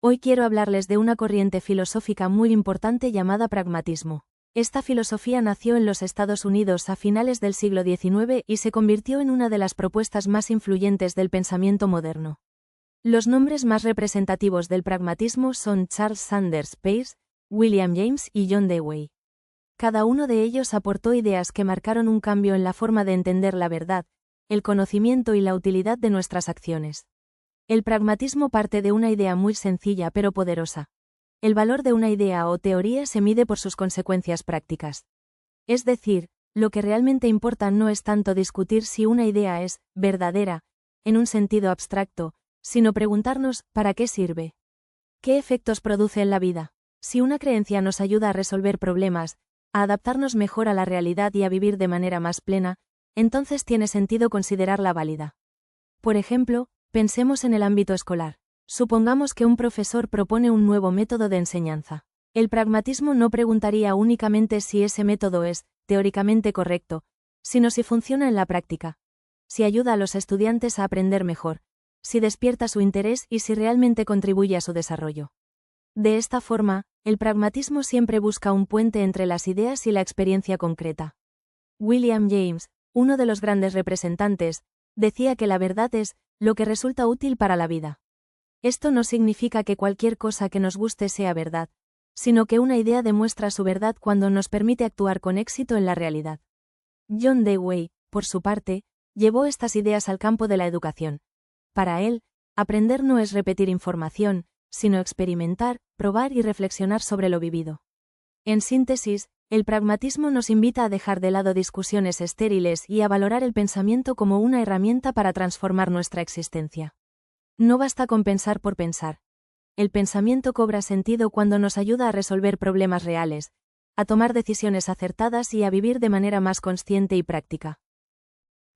Hoy quiero hablarles de una corriente filosófica muy importante llamada pragmatismo. Esta filosofía nació en los Estados Unidos a finales del siglo XIX y se convirtió en una de las propuestas más influyentes del pensamiento moderno. Los nombres más representativos del pragmatismo son Charles Sanders Peirce, William James y John Dewey. Cada uno de ellos aportó ideas que marcaron un cambio en la forma de entender la verdad, el conocimiento y la utilidad de nuestras acciones. El pragmatismo parte de una idea muy sencilla pero poderosa. El valor de una idea o teoría se mide por sus consecuencias prácticas. Es decir, lo que realmente importa no es tanto discutir si una idea es verdadera, en un sentido abstracto, sino preguntarnos ¿para qué sirve? ¿Qué efectos produce en la vida? Si una creencia nos ayuda a resolver problemas, a adaptarnos mejor a la realidad y a vivir de manera más plena, entonces tiene sentido considerarla válida. Por ejemplo, pensemos en el ámbito escolar. Supongamos que un profesor propone un nuevo método de enseñanza. El pragmatismo no preguntaría únicamente si ese método es, teóricamente correcto, sino si funciona en la práctica, si ayuda a los estudiantes a aprender mejor, si despierta su interés y si realmente contribuye a su desarrollo. De esta forma, el pragmatismo siempre busca un puente entre las ideas y la experiencia concreta. William James, uno de los grandes representantes, decía que la verdad es lo que resulta útil para la vida. Esto no significa que cualquier cosa que nos guste sea verdad, sino que una idea demuestra su verdad cuando nos permite actuar con éxito en la realidad. John Dewey, por su parte, llevó estas ideas al campo de la educación. Para él, aprender no es repetir información, sino experimentar, probar y reflexionar sobre lo vivido. En síntesis, el pragmatismo nos invita a dejar de lado discusiones estériles y a valorar el pensamiento como una herramienta para transformar nuestra existencia. No basta con pensar por pensar. El pensamiento cobra sentido cuando nos ayuda a resolver problemas reales, a tomar decisiones acertadas y a vivir de manera más consciente y práctica.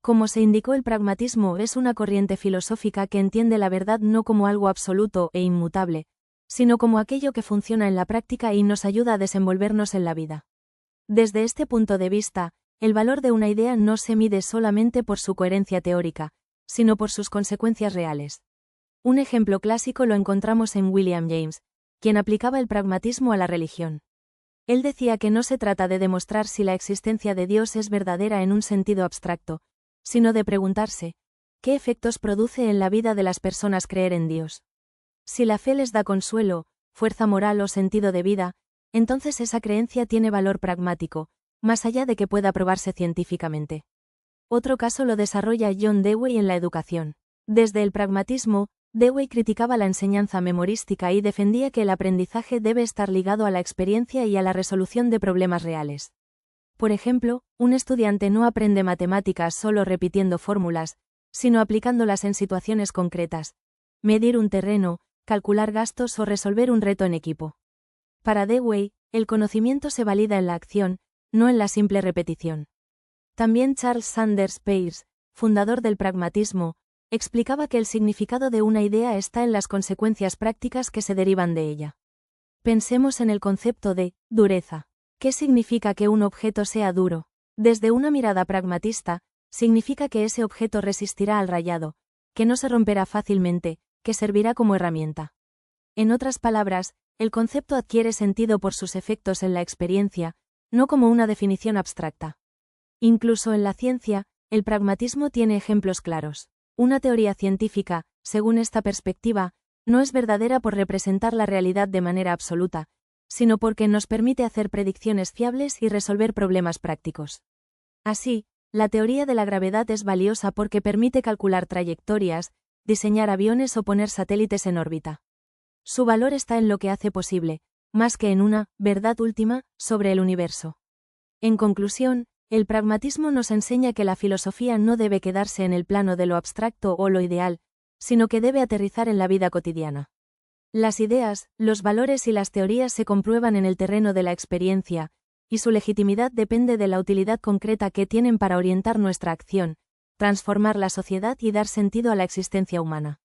Como se indicó, el pragmatismo es una corriente filosófica que entiende la verdad no como algo absoluto e inmutable, sino como aquello que funciona en la práctica y nos ayuda a desenvolvernos en la vida. Desde este punto de vista, el valor de una idea no se mide solamente por su coherencia teórica, sino por sus consecuencias reales. Un ejemplo clásico lo encontramos en William James, quien aplicaba el pragmatismo a la religión. Él decía que no se trata de demostrar si la existencia de Dios es verdadera en un sentido abstracto, sino de preguntarse, ¿qué efectos produce en la vida de las personas creer en Dios? Si la fe les da consuelo, fuerza moral o sentido de vida, entonces esa creencia tiene valor pragmático, más allá de que pueda probarse científicamente. Otro caso lo desarrolla John Dewey en la educación. Desde el pragmatismo, Dewey criticaba la enseñanza memorística y defendía que el aprendizaje debe estar ligado a la experiencia y a la resolución de problemas reales. Por ejemplo, un estudiante no aprende matemáticas solo repitiendo fórmulas, sino aplicándolas en situaciones concretas. Medir un terreno, calcular gastos o resolver un reto en equipo. Para Dewey, el conocimiento se valida en la acción, no en la simple repetición. También Charles Sanders Peirce, fundador del pragmatismo, explicaba que el significado de una idea está en las consecuencias prácticas que se derivan de ella. Pensemos en el concepto de dureza. ¿Qué significa que un objeto sea duro? Desde una mirada pragmatista, significa que ese objeto resistirá al rayado, que no se romperá fácilmente, que servirá como herramienta. En otras palabras, el concepto adquiere sentido por sus efectos en la experiencia, no como una definición abstracta. Incluso en la ciencia, el pragmatismo tiene ejemplos claros. Una teoría científica, según esta perspectiva, no es verdadera por representar la realidad de manera absoluta, sino porque nos permite hacer predicciones fiables y resolver problemas prácticos. Así, la teoría de la gravedad es valiosa porque permite calcular trayectorias, diseñar aviones o poner satélites en órbita. Su valor está en lo que hace posible, más que en una verdad última sobre el universo. En conclusión, el pragmatismo nos enseña que la filosofía no debe quedarse en el plano de lo abstracto o lo ideal, sino que debe aterrizar en la vida cotidiana. Las ideas, los valores y las teorías se comprueban en el terreno de la experiencia, y su legitimidad depende de la utilidad concreta que tienen para orientar nuestra acción, transformar la sociedad y dar sentido a la existencia humana.